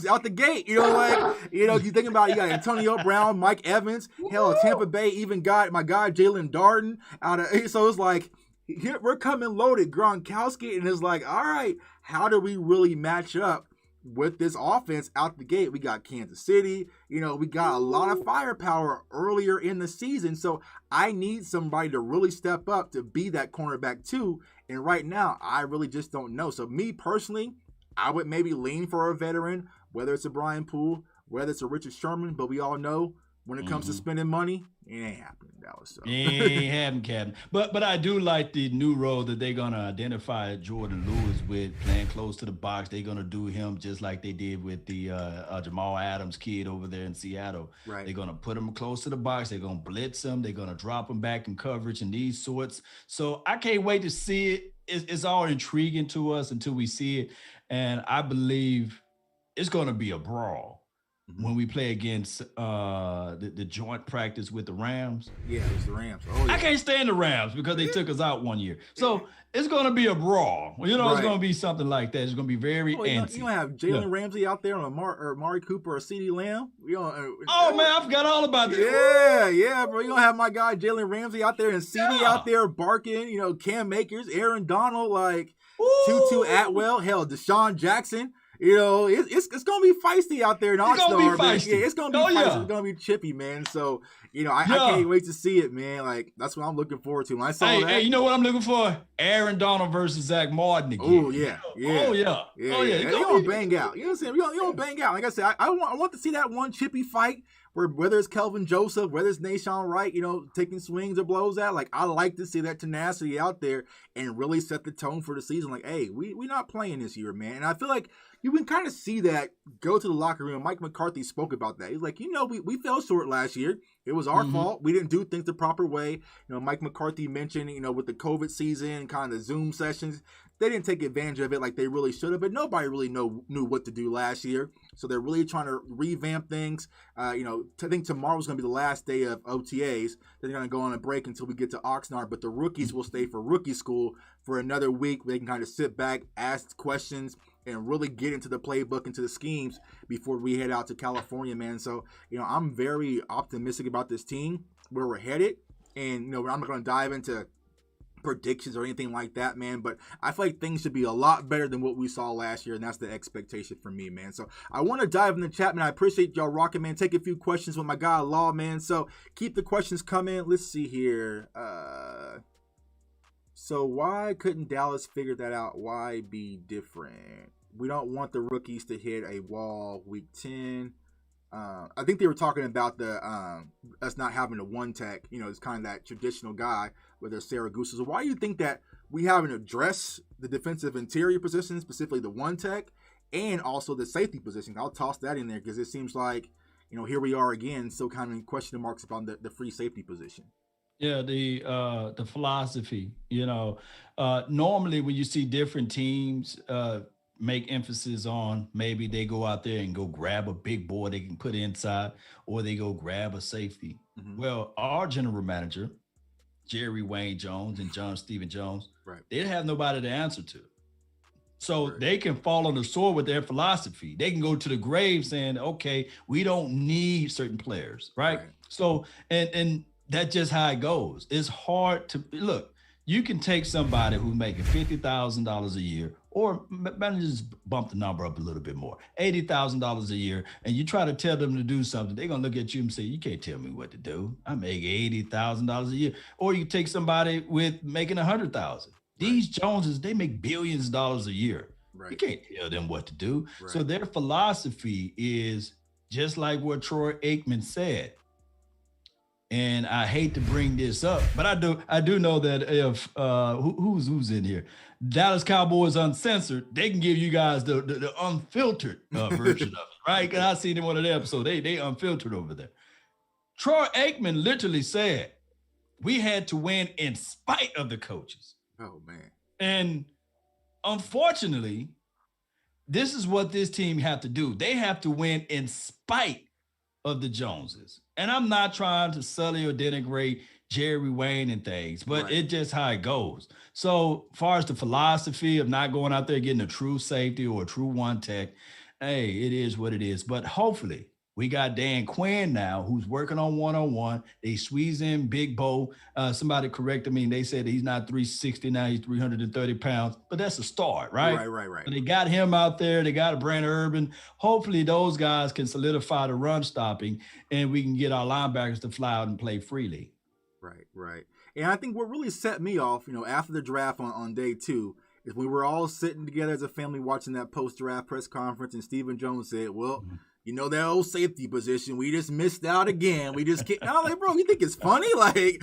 out the gate. You think about it, you got Antonio Brown, Mike Evans, hell, Tampa Bay even got my guy Jalen Darden out of. So it's like, here we're coming loaded, Gronkowski, and it's like, all right, how do we really match up with this offense out the gate? We got Kansas City, we got a lot of firepower earlier in the season. So I need somebody to really step up to be that cornerback too. And right now, I really just don't know. So me personally, I would maybe lean for a veteran, whether it's a Brian Poole, whether it's a Richard Sherman, but we all know when it comes to spending money, it ain't happening, Dallas. So. It ain't happening, Captain. But I do like the new role that they're going to identify Jordan Lewis with, playing close to the box. They're going to do him just like they did with the Jamal Adams kid over there in Seattle. Right. They're going to put him close to the box. They're going to blitz him. They're going to drop him back in coverage and these sorts. So I can't wait to see it. It's all intriguing to us until we see it. And I believe it's going to be a brawl when we play against the joint practice with the Rams. Yeah, it's the Rams. Oh, yeah. I can't stand the Rams because they took us out one year. So it's going to be a brawl. It's going to be something like that. It's going to be very antsy. You don't have Jalen Ramsey out there on Amari Cooper or CeeDee Lamb. Man, I forgot all about that. Yeah, bro. You don't have my guy Jalen Ramsey out there and CeeDee out there barking. Cam Akers, Aaron Donald, like Tutu Atwell, hell, Deshaun Jackson. It's gonna be feisty out there in Oxnard. It's gonna be feisty. Yeah, it's gonna be feisty. It's gonna be chippy, man. So I can't wait to see it, man. Like that's what I'm looking forward to. When I saw that, hey, you know what I'm looking for? Aaron Donald versus Zach Martin again. Oh yeah. They're gonna bang out. You know what I'm saying? You're gonna bang out. Like I said, I want to see that one chippy fight where whether it's Kelvin Joseph, whether it's Nashawn Wright, taking swings or blows out. Like I like to see that tenacity out there and really set the tone for the season. Like, hey, we're not playing this year, man. And I feel like you can kind of see that go to the locker room. Mike McCarthy spoke about that. He's like, we fell short last year. It was our fault. We didn't do things the proper way. Mike McCarthy mentioned, with the COVID season, kind of the Zoom sessions, they didn't take advantage of it like they really should have. But nobody really knew what to do last year. So they're really trying to revamp things. I think tomorrow's going to be the last day of OTA'S. They're going to go on a break until we get to Oxnard. But the rookies will stay for rookie school for another week. They can kind of sit back, ask questions, and really get into the playbook, into the schemes before we head out to California, man. So, I'm very optimistic about this team, where we're headed. And, I'm not going to dive into predictions or anything like that, man. But I feel like things should be a lot better than what we saw last year, and that's the expectation for me, man. So I want to dive in the chat, man. I appreciate y'all rocking, man. Take a few questions with my guy, Law, man. So keep the questions coming. Let's see here. So why couldn't Dallas figure that out? Why be different? We don't want the rookies to hit a wall week 10. I think they were talking about the us not having a one tech. It's kind of that traditional guy with their Saragusa. So why do you think that we haven't addressed the defensive interior position, specifically the one tech, and also the safety position? I'll toss that in there because it seems like, here we are again, still kind of question marks about the free safety position. Yeah, the philosophy, normally when you see different teams make emphasis on maybe they go out there and go grab a big boy they can put inside, or they go grab a safety. Mhm. Well, our general manager, Jerry Wayne Jones and John Stephen Jones, Right. they have nobody to answer to. So Right. they can fall on the sword with their philosophy. They can go to the grave saying, okay, we don't need certain players, right? Right. So, and that's just how it goes. It's hard to look. You can take somebody who's making $50,000 a year, or better just bump the number up a little bit more, $80,000 a year, and you try to tell them to do something. They're gonna look at you and say, "You can't tell me what to do. I make $80,000 a year." Or you take somebody with making $100,000. These Joneses, they make billions of dollars a year. Right. You can't tell them what to do. Right. So their philosophy is just like what Troy Aikman said. And I hate to bring this up, but I do know that if who's in here, Dallas Cowboys Uncensored, they can give you guys the unfiltered version of it, right? Because I seen in one of their episodes, they unfiltered over there. Troy Aikman literally said, "We had to win in spite of the coaches." Oh man. And unfortunately, this is what this team have to do. They have to win in spite of the Joneses. And I'm not trying to sully or denigrate Jerry Wayne and things, but Right. it's just how it goes. So far as the philosophy of not going out there getting a true safety or a true one tech, hey, it is what it is. But hopefully we got Dan Quinn now who's working on one-on-one. They squeeze in Big Bo. Somebody corrected me and they said he's not 360 now, he's 330 pounds, but that's a start, right? Right. So they got him out there. They got a Brent Urban. Hopefully those guys can solidify the run stopping and we can get our linebackers to fly out and play freely. Right. And I think what really set me off, after the draft on day 2, is we were all sitting together as a family watching that post-draft press conference, and Stephen Jones said, well, that old safety position, we just missed out again. We just can't. I was like, bro, you think it's funny? Like,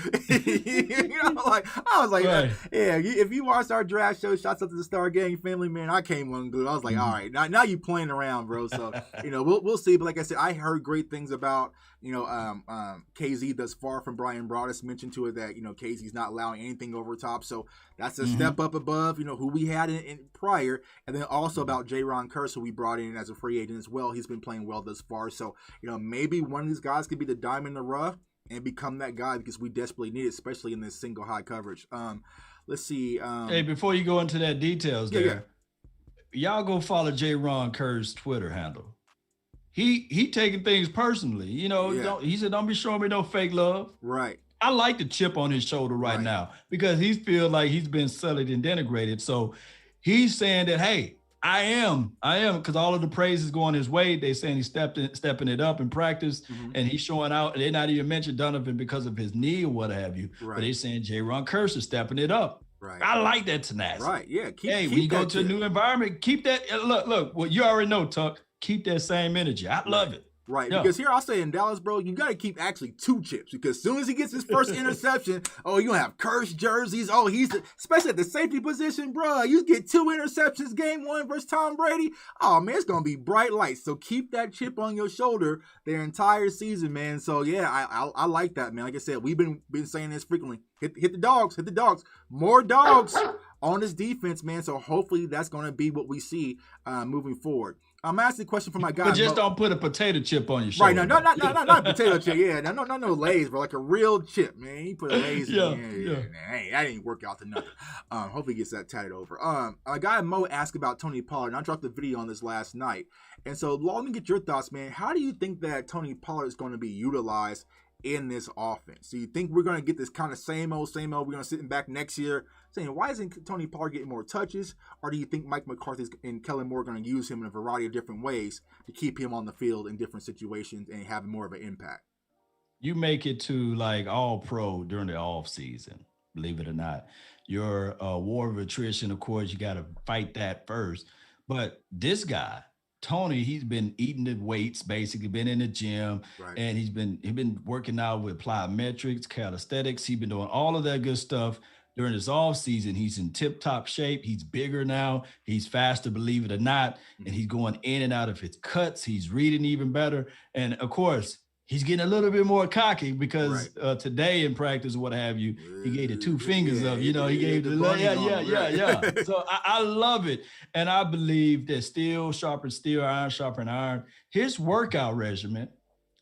I was like, Right. yeah, if you watched our draft show, Shots Up to the Star Gang family, man, I came unglued. I was like, all right, now you playing around, bro. So, we'll see. But like I said, I heard great things about, KZ thus far from Brian Broaddus mentioned to it that, KZ's not allowing anything over top. So that's a step up above, who we had in prior. And then also about J-Ron Curse, who we brought in as a free agent as well. He's been playing well thus far. So, maybe one of these guys could be the diamond in the rough and become that guy because we desperately need it, especially in this single high coverage. Let's see. Hey, before you go into that details y'all go follow J-Ron Kerr's Twitter handle. He taking things personally. He said, don't be showing me no fake love. Right. I like the chip on his shoulder right now because he feels like he's been sullied and denigrated. So he's saying that, hey, I am, because all of the praise is going his way. They saying he's stepping it up in practice, and he's showing out. They're not even mentioned Donovan because of his knee or what have you. Right. But they're saying J-Ron Curse is stepping it up. Right. I like that tenacity. Right. Yeah. When you go to a new environment, keep that. Look. Well, you already know, Tuck. Keep that same energy. I love it. Right, Yeah. because here I'll say in Dallas, bro, you got to keep actually 2 chips because as soon as he gets his first interception, you're going to have cursed jerseys. Especially at the safety position, bro. You get 2 interceptions game 1 versus Tom Brady. Oh, man, it's going to be bright lights. So keep that chip on your shoulder their entire season, man. So, yeah, I like that, man. Like I said, we've been saying this frequently. Hit the dogs. More dogs on this defense, man. So hopefully that's going to be what we see moving forward. I'm asking a question for my guy. But just don't put a potato chip on your shoulder. Right, no, not a potato chip. Yeah, no Lay's, bro. Like a real chip, man. You put a Lay's in there. Hey, that didn't work out to nothing. Hopefully he gets that tatted over. A guy Mo asked about Tony Pollard, and I dropped a video on this last night. And so, let me get your thoughts, man. How do you think that Tony Pollard is going to be utilized in this offense? Do you think we're going to get this kind of same old? We're going to sit back next year saying, why isn't Tony Pollard getting more touches? Or do you think Mike McCarthy and Kellen Moore are going to use him in a variety of different ways to keep him on the field in different situations and have more of an impact? You make it to like all pro during the off season, believe it or not. Your war of attrition, of course, you got to fight that first. But this guy, Tony, he's been eating the weights, basically been in the gym, and he's been working out with plyometrics, calisthenics. He's been doing all of that good stuff during his off season. He's in tip-top shape. He's bigger now. He's faster, believe it or not, and he's going in and out of his cuts. He's reading even better. And of course, he's getting a little bit more cocky because today in practice, what have you, he gave the two fingers up. He gave the yeah. So I love it, and I believe that steel sharpens steel, iron sharpens iron. His workout regimen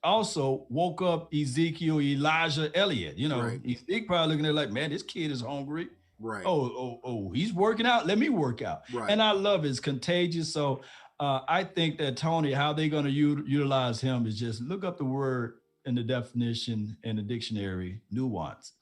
also woke up Elijah Elliott. Ezekiel probably looking at it like, man, this kid is hungry. Right. Oh, he's working out. Let me work out. Right. And I love it. It's contagious. So I think that Tony, how they're going to utilize him is just look up the word in the definition in the dictionary, nuances.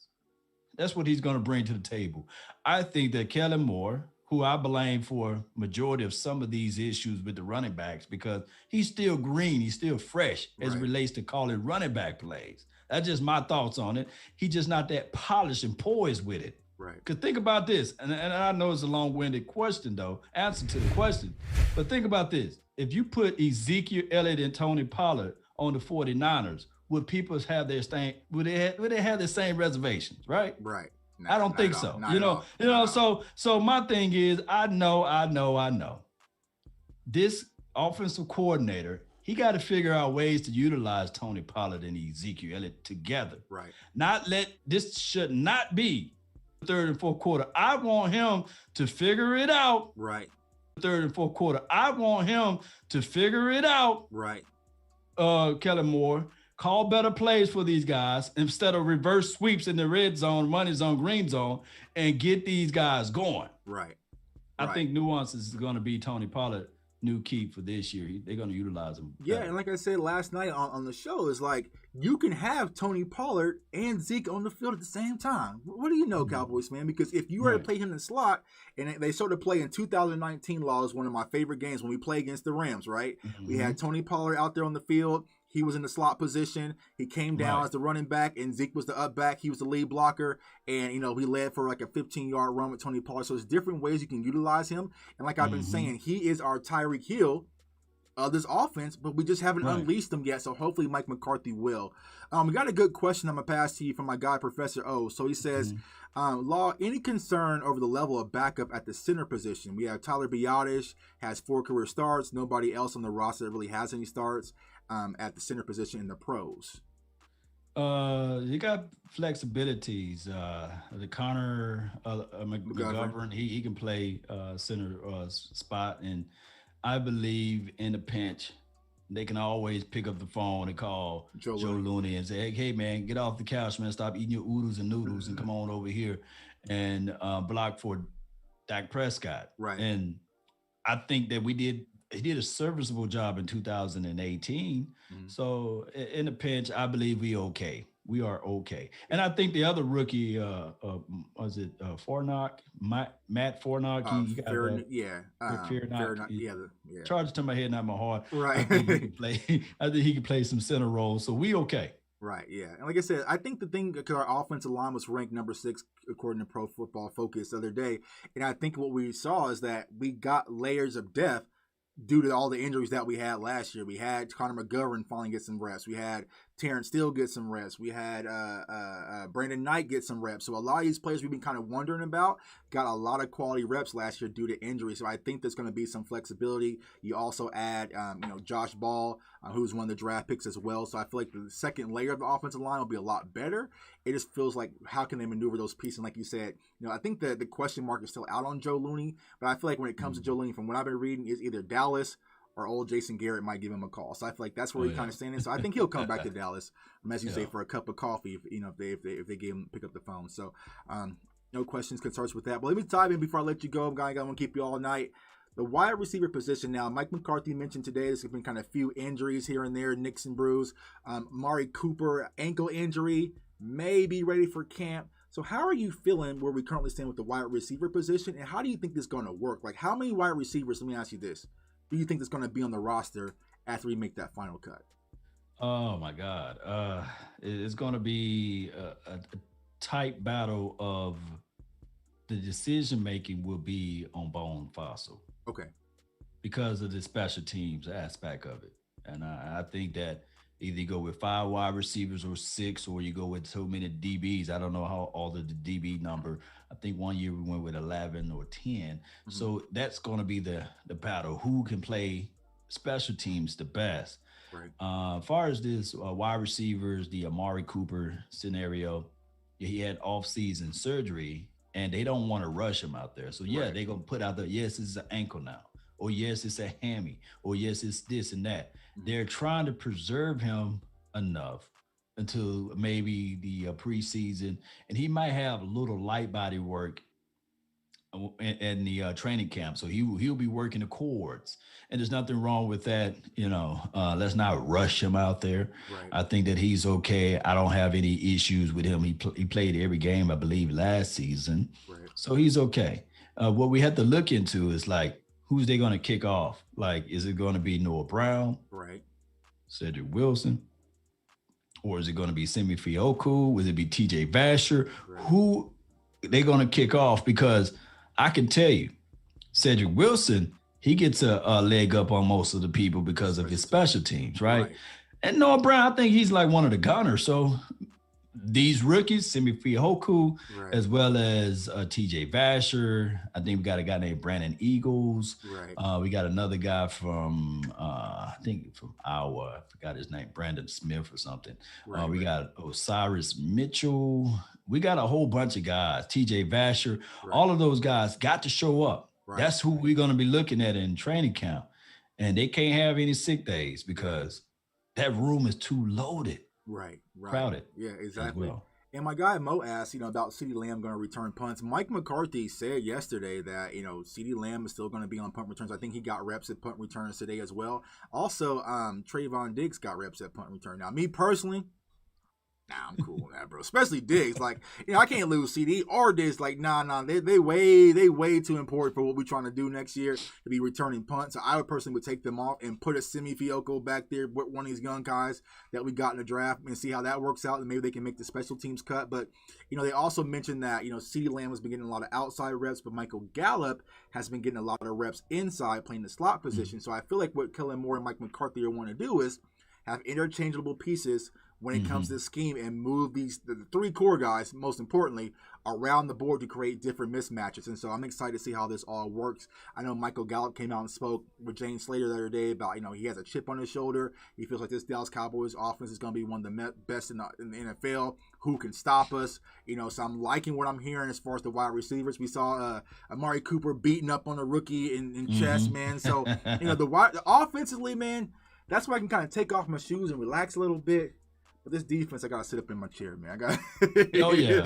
That's what he's going to bring to the table. I think that Kellen Moore, who I blame for majority of some of these issues with the running backs, because he's still green, he's still fresh as it relates to calling running back plays. That's just my thoughts on it. He's just not that polished and poised with it. Right. Because think about this, and I know it's a long-winded question, though, answer to the question. But think about this. If you put Ezekiel Elliott and Tony Pollard on the 49ers, would people have their same, would they have the same reservations, right? Right. No, I don't think so. So my thing is, I know. This offensive coordinator, he got to figure out ways to utilize Tony Pollard and Ezekiel Elliott together. Right. This should not be third and fourth quarter. I want him to figure it out. Right. Third and fourth quarter. I want him to figure it out. Right. Kellen Moore, call better plays for these guys instead of reverse sweeps in the red zone, money zone, green zone, and get these guys going. Right. I think nuances is going to be Tony Pollard new key for this year. They're going to utilize him. Yeah, and like I said last night on the show, is like you can have Tony Pollard and Zeke on the field at the same time. What do you know, Cowboys fan? Because if you were to play him in the slot, and they sort of play in 2019 laws, one of my favorite games when we play against the Rams, right? Mm-hmm. We had Tony Pollard out there on the field. He was in the slot position. He came down as the running back, and Zeke was the up back. He was the lead blocker, and we led for like a 15-yard run with Tony Pollard. So there's different ways you can utilize him. And like I've been saying, he is our Tyreek Hill of this offense, but we just haven't unleashed them yet. So hopefully Mike McCarthy will. We got a good question I'm gonna pass to you from my guy Professor O. So he says, Law, any concern over the level of backup at the center position? We have Tyler Biadasz has 4 career starts. Nobody else on the roster really has any starts at the center position in the pros. You got flexibilities. The Connor McGovern, he can play center spot, and I believe in a pinch, they can always pick up the phone and call Joe Looney and say, hey, man, get off the couch, man. Stop eating your oodles and noodles and come on over here and block for Dak Prescott. Right. And I think that he did a serviceable job in 2018. So in a pinch, I believe we are okay. And I think the other rookie, was it Fornock, Matt Fornock? Fornock. Charged to my head, not my heart. Right. I think he can play some center roles. So we okay. Right, yeah. And like I said, I think the thing, because our offensive line was ranked number 6 according to Pro Football Focus the other day, and I think what we saw is that we got layers of depth due to all the injuries that we had last year. We had Connor McGovern finally get some reps. We had Terrence Steele get some reps. We had Brandon Knight get some reps. So a lot of these players we've been kind of wondering about got a lot of quality reps last year due to injury. So I think there's going to be some flexibility. You also add, Josh Ball, who's one of the draft picks as well. So I feel like the second layer of the offensive line will be a lot better. It just feels like how can they maneuver those pieces? And like you said, I think the question mark is still out on Joe Looney. But I feel like when it comes to Joe Looney, from what I've been reading, is either Dallas or old Jason Garrett might give him a call. So I feel like that's where he's kind of standing. So I think he'll come back to Dallas, as you say, for a cup of coffee, if they pick up the phone. So no questions, concerns with that. But let me dive in before I let you go. I'm going to keep you all night. The wide receiver position now, Mike McCarthy mentioned today, there's been kind of few injuries here and there, nicks and bruise. Mari Cooper, ankle injury, may be ready for camp. So how are you feeling where we currently stand with the wide receiver position, and how do you think this is going to work? Like, how many wide receivers, let me ask you this, do you think is going to be on the roster after we make that final cut? Oh, my God. It's going to be a tight battle of the decision-making will be on Bone Fossil. Okay. Because of the special teams aspect of it. And I think that either you go with 5 wide receivers or 6, or you go with so many DBs. I don't know how all the DB number. I think one year we went with 11 or 10. Mm-hmm. So that's going to be the battle. Who can play special teams the best? Right. As far as this wide receivers, the Amari Cooper scenario, he had off-season surgery, and they don't want to rush him out there. So yeah, they're gonna put out the yes, it's an ankle now, or yes, it's a hammy, or yes, it's this and that. They're trying to preserve him enough until maybe the preseason, and he might have a little light body work in the training camp. So he'll be working the chords, and there's nothing wrong with that. Let's not rush him out there. Right. I think that he's okay. I don't have any issues with him. He played every game, I believe, last season. Right. So he's okay. What we have to look into is like, who's they going to kick off? Like, is it going to be Noah Brown? Right. Cedric Wilson? Or is it going to be Simi Fioku? Will it be TJ Vasher? Right. Who they going to kick off? Because I can tell you, Cedric Wilson, he gets a leg up on most of the people because of his special teams, right? And Noah Brown, I think he's like one of the gunners. So these rookies, Simi Fioku, as well as TJ Vasher. I think we got a guy named Brandon Eagles. Right. We got another guy from, I think from Iowa. I forgot his name, Brandon Smith or something. We got Osiris Mitchell. We got a whole bunch of guys, TJ Vasher. All of those guys got to show up. That's who we're going to be looking at in training camp. And they can't have any sick days because that room is too loaded. Right. Crowded. Yeah, exactly. Well. And my guy Mo asked, about CeeDee Lamb going to return punts. Mike McCarthy said yesterday that, CeeDee Lamb is still going to be on punt returns. I think he got reps at punt returns today as well. Also, Trayvon Diggs got reps at punt return. Now, me personally, I'm cool with that, bro. Especially Diggs. Like, I can't lose CD or Diggs. Like, nah. They way too important for what we're trying to do next year to be returning punts. So I would personally would take them off and put a Simi Fioco back there with one of these young guys that we got in the draft and see how that works out. And maybe they can make the special teams cut. But, they also mentioned that, CeeDee Lamb has been getting a lot of outside reps, but Michael Gallup has been getting a lot of reps inside playing the slot position. So I feel like what Kellen Moore and Mike McCarthy want to do is have interchangeable pieces when it comes to the scheme and move the three core guys, most importantly, around the board to create different mismatches. And so I'm excited to see how this all works. I know Michael Gallup came out and spoke with James Slater the other day about, he has a chip on his shoulder. He feels like this Dallas Cowboys offense is going to be one of the best in the NFL. Who can stop us? So I'm liking what I'm hearing as far as the wide receivers. We saw Amari Cooper beating up on a rookie in chest, man. So, the offensively, man, that's where I can kind of take off my shoes and relax a little bit. But this defense, I gotta sit up in my chair, man. I got. Oh yeah.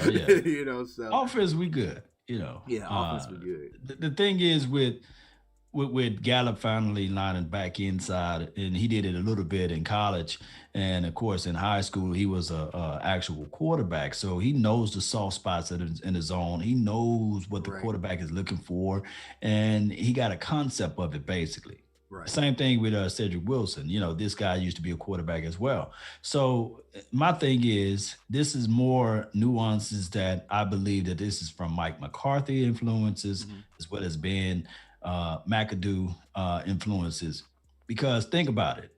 So offense, we good. Yeah, offense, we good. The thing is with Gallup finally lining back inside, and he did it a little bit in college, and of course in high school he was a actual quarterback, so he knows the soft spots in the zone. He knows what the quarterback is looking for, and he got a concept of it basically. Right. Same thing with Cedric Wilson. This guy used to be a quarterback as well. So my thing is, this is more nuances that I believe that this is from Mike McCarthy influences as well as Ben McAdoo influences. Because think about it.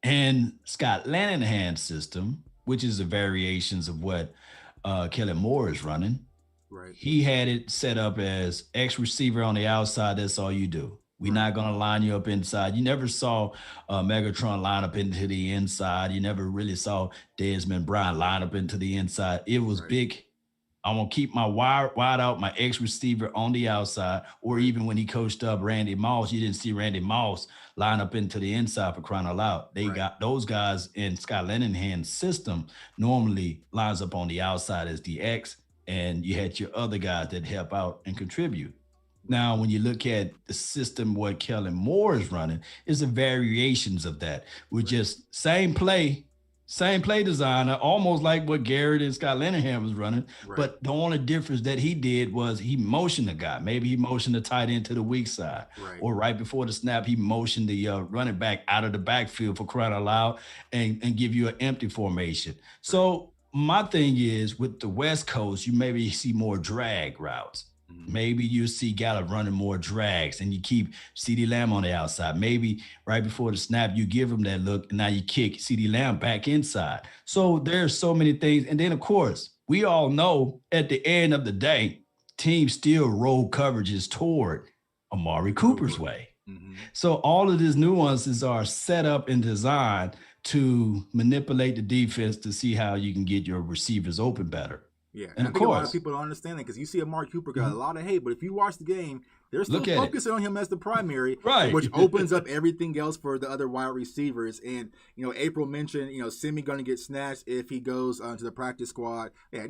And Scott Lanahan's system, which is the variations of what Kellen Moore is running, he had it set up as X receiver on the outside. That's all you do. We're not going to line you up inside. You never saw Megatron line up into the inside. You never really saw Desmond Brown line up into the inside. It was big. I'm going to keep my wide out, my X receiver on the outside, or even when he coached up Randy Moss, you didn't see Randy Moss line up into the inside for crying out loud. They got those guys in Scott Lanahan's system normally lines up on the outside as the X, and you had your other guys that help out and contribute. Now, when you look at the system, what Kellen Moore is running is the variations of that. We're just same play designer, almost like what Garrett and Scott Linehan was running. But the only difference that he did was he motioned the guy. Maybe he motioned the tight end to the weak side. Or right before the snap, he motioned the running back out of the backfield for crying out loud and give you an empty formation. So my thing is, with the West Coast, you maybe see more drag routes. Maybe you see Gallup running more drags and you keep CeeDee Lamb on the outside. Maybe right before the snap, you give him that look and now you kick CeeDee Lamb back inside. So there's so many things. And then, of course, we all know at the end of the day, teams still roll coverages toward Amari Cooper's way. So all of these nuances are set up and designed to manipulate the defense to see how you can get your receivers open better. Yeah, and I of think a lot course, of people don't understand that because you see a Mark Cooper got a lot of hate, but if you watch the game, they're still focusing on him as the primary, right? Which opens up everything else for the other wide receivers. And April mentioned, Simi going to get snatched if he goes to the practice squad. Yeah, he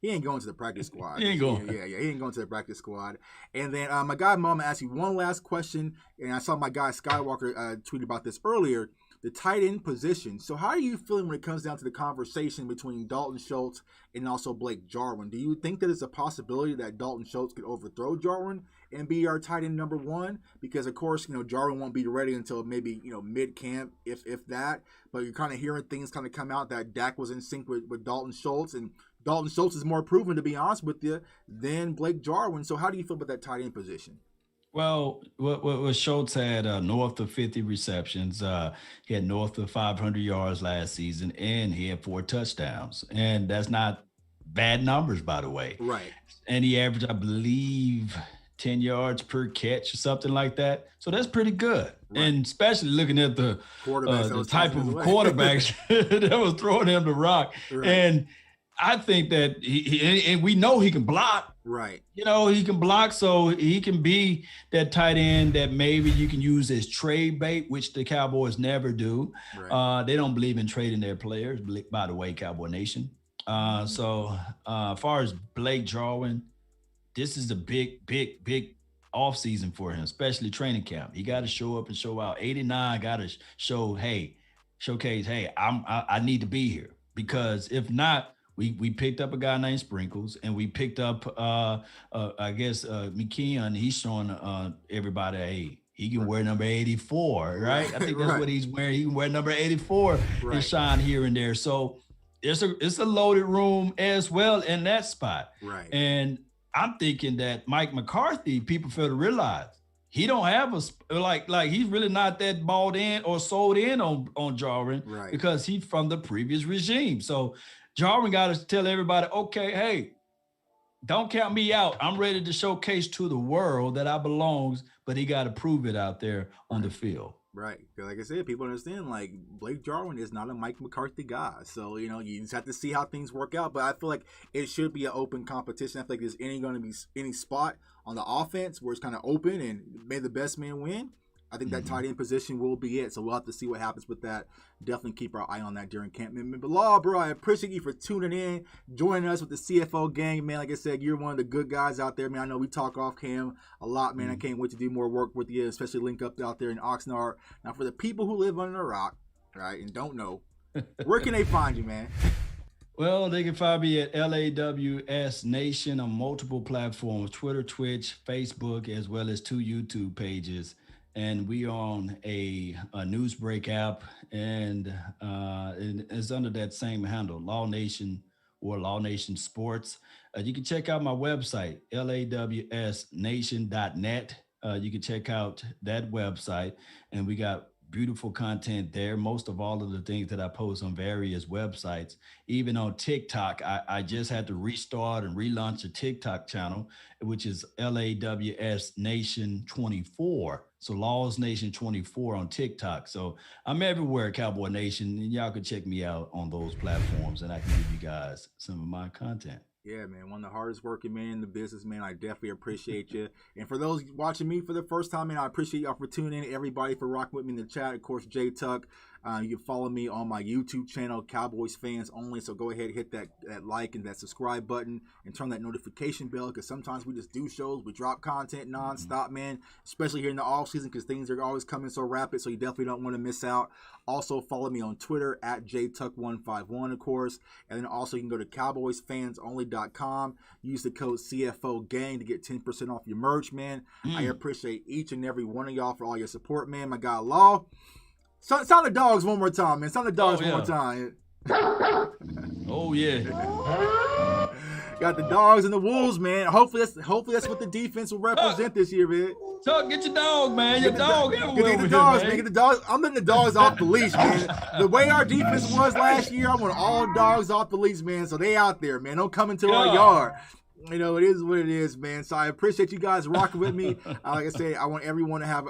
ain't going to the practice squad. He ain't going. Yeah, he ain't going to the practice squad. And then my guy Mama asked you one last question, and I saw my guy Skywalker tweet about this earlier. The tight end position. So how are you feeling when it comes down to the conversation between Dalton Schultz and also Blake Jarwin? Do you think that it's a possibility that Dalton Schultz could overthrow Jarwin and be our tight end number one? Because of course, Jarwin won't be ready until maybe, mid-camp, if that. But you're kind of hearing things kind of come out that Dak was in sync with Dalton Schultz, and Dalton Schultz is more proven, to be honest with you, than Blake Jarwin. So how do you feel about that tight end position? Well, what Schultz had north of 50 receptions. He had north of 500 yards last season, and he had 4 touchdowns. And that's not bad numbers, by the way. Right. And he averaged, I believe, 10 yards per catch or something like that. So that's pretty good. Right. And especially looking at the type of quarterbacks that was throwing him the rock. Right. And I think that and we know he can block. Right. He can block, so he can be that tight end that maybe you can use as trade bait, which the Cowboys never do. Right. They don't believe in trading their players, by the way, Cowboy Nation. So as far as Blake Jarwin, this is a big offseason for him, especially training camp. He got to show up and show out. 89 got to showcase, hey, I need to be here, because if not, we picked up a guy named Sprinkles, and we picked up, McKeon. He's showing everybody, hey, he can wear number 84, right? I think that's what he's wearing. He can wear number 84 and shine here and there. So it's a loaded room as well in that spot. Right. And I'm thinking that Mike McCarthy, people fail to realize, he don't have like he's really not that bought in or sold in on Jarwin, right, because he's from the previous regime. So Jarwin got to tell everybody, okay, hey, don't count me out. I'm ready to showcase to the world that I belongs, but he got to prove it out there on the field. Right. Like I said, people understand, like, Blake Jarwin is not a Mike McCarthy guy. So, you just have to see how things work out. But I feel like it should be an open competition. I feel like there's going to be any spot on the offense where it's kind of open and may the best man win. I think that tight end position will be it. So we'll have to see what happens with that. Definitely keep our eye on that during camp. But Law, bro, I appreciate you for tuning in, joining us with the CFO gang, man. Like I said, you're one of the good guys out there, man. I know we talk off cam a lot, man. I can't wait to do more work with you, especially link up out there in Oxnard. Now, for the people who live under a rock, right, and don't know, where can they find you, man? Well, they can find me at LAWS Nation on multiple platforms, Twitter, Twitch, Facebook, as well as 2 YouTube pages. And we on a Newsbreak app, and it's under that same handle, Law Nation or Law Nation Sports. You can check out my website, lawsnation.net. You can check out that website, and we got beautiful content there. Most of all of the things that I post on various websites, even on TikTok. I just had to restart and relaunch a TikTok channel, which is LAWS Nation 24. So Laws Nation 24 on TikTok. So I'm everywhere, Cowboy Nation, and y'all can check me out on those platforms, and I can give you guys some of my content. Yeah, man, one of the hardest working men in the business, man. I definitely appreciate you. And for those watching me for the first time, man, I appreciate y'all for tuning in. Everybody for rocking with me in the chat. Of course, Jay Tuck. You can follow me on my YouTube channel, Cowboys Fans Only. So go ahead, hit that like and that subscribe button and turn that notification bell, because sometimes we just do shows. We drop content nonstop, man, especially here in the off season, because things are always coming so rapid. So you definitely don't want to miss out. Also, follow me on Twitter at JTuck151, of course. And then also you can go to CowboysFansOnly.com. Use the code CFOGANG to get 10% off your merch, man. I appreciate each and every one of y'all for all your support, man. My guy, Law. Sound the dogs one more time, man. Sound the dogs one more time. Oh, yeah. Got the dogs and the wolves, man. Hopefully that's what the defense will represent this year, man. Tuck, get your dog, man. Your dog everywhere. Get the dogs, man. Get the dogs. I'm letting the dogs off the leash, man. The way our defense was last year, I want all dogs off the leash, man. So they out there, man. Don't come into our yard. You know, it is what it is, man. So I appreciate you guys rocking with me. Like I said, I want everyone to have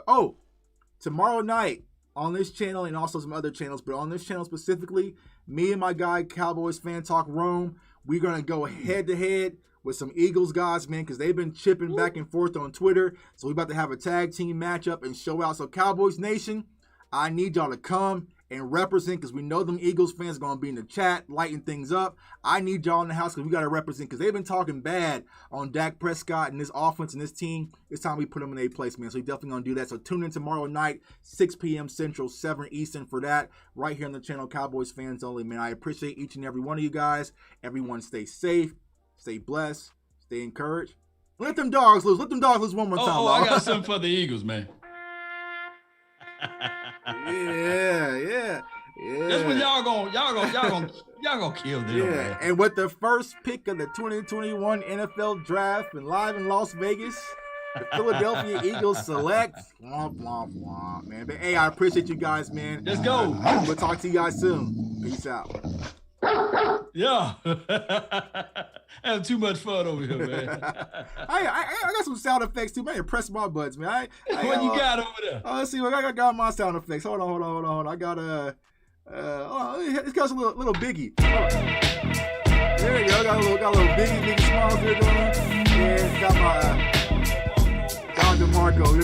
tomorrow night on this channel and also some other channels, but on this channel specifically, me and my guy, Cowboys Fan Talk Rome, we're going to go head-to-head with some Eagles guys, man, because they've been chipping back and forth on Twitter. So we're about to have a tag team matchup and show out. So Cowboys Nation, I need y'all to come and represent because we know them Eagles fans are going to be in the chat, lighting things up. I need y'all in the house because we got to represent because they've been talking bad on Dak Prescott and this offense and this team. It's time we put them in a place, man. So we definitely going to do that. So tune in tomorrow night, 6 p.m. Central, 7 Eastern for that, right here on the channel, Cowboys Fans Only, man. I appreciate each and every one of you guys. Everyone stay safe, stay blessed, stay encouraged. Let them dogs loose. Let them dogs loose one more time. I got something for the Eagles, man. Yeah. That's when y'all gonna kill them. Yeah, Man. and with the first pick of the 2021 NFL Draft and live in Las Vegas, the Philadelphia Eagles select. Womp, womp, womp, man. But hey, I appreciate you guys, man. Let's go. We'll talk to you guys soon. Peace out. Yeah. Having too much fun over here, man. I got some sound effects too, man. Press my buttons, man. What you got over there? Let's see. I got my sound effects. Hold on. I got it's got a little biggie. There you go. Got a little biggie small here going. Yeah, got my Don DeMarco.